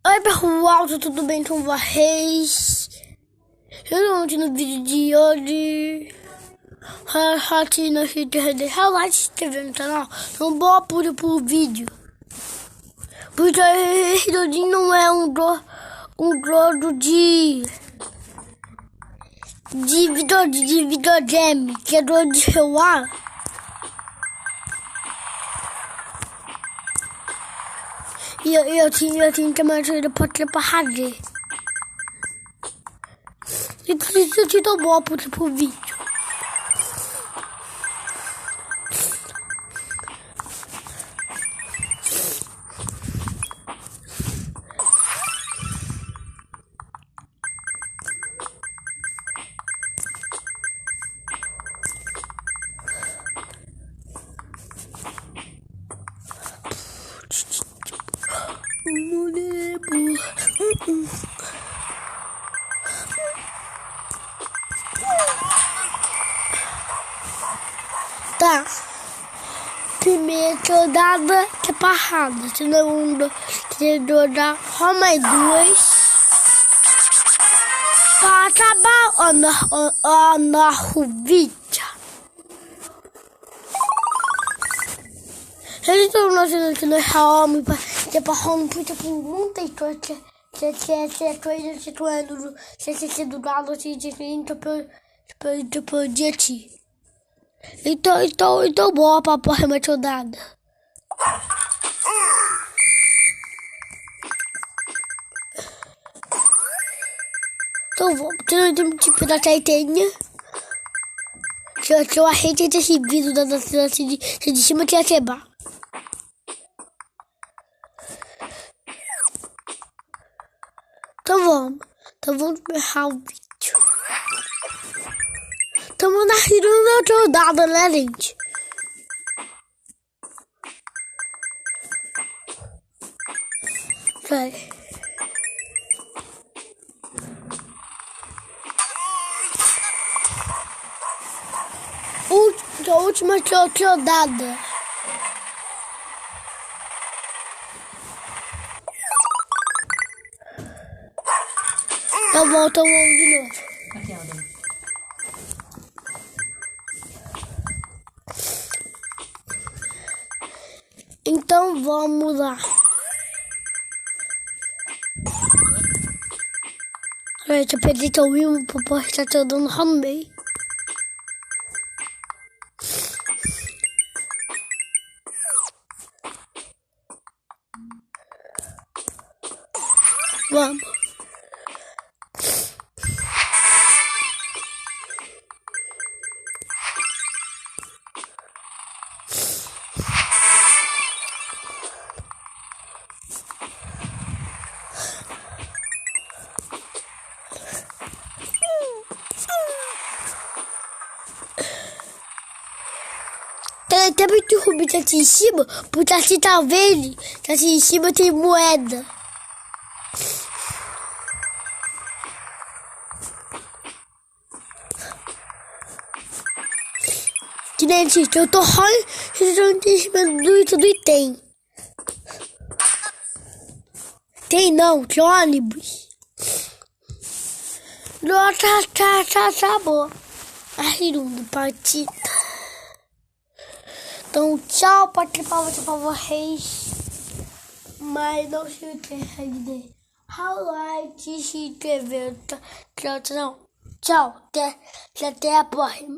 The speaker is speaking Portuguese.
Oi pessoal, tudo bem com vocês? Eu no vídeo de hoje não se deixar o like, se inscrever no canal. Não boa pro vídeo. Porque esse vídeo não é um jogo de videogame, que é jogo de celular. E eu tinha que mais ele pode ter pra fazer. E por isso eu te dou boa pro vídeo. Tá. Primeira rodada que é parrada. Segunda que jogar só mais duas. Para acabar o nosso vídeo. Eles estão notando que nós homens para home porque tem muitas coisas que coisa que tu é do lado assim de tipo de ti. Então boa para a próxima rodada. Então vamos ter tipo da caetinha. Se eu arrete esse vidro da cidade de cima que ia quebrar. Então vamos começar o vídeo. Estamos na segunda rodada, né, gente? Vai. A última rodada. Então vamos de novo. Então vamos lá. Gente, eu perdi que eu vi um povo que tá dando no meio. Vamos. Até porque o Rubi tá aqui em cima, porque assim tá verde, tá aqui em cima tem moeda. Que nem isso, eu tô rolando, em cima do tudo e tem. Tem não, que ônibus. Tá bom. A segunda partida. Então, tchau, participar pra vocês. Mas não se esqueça de deixar o like, se inscrever. Tchau. Até a próxima.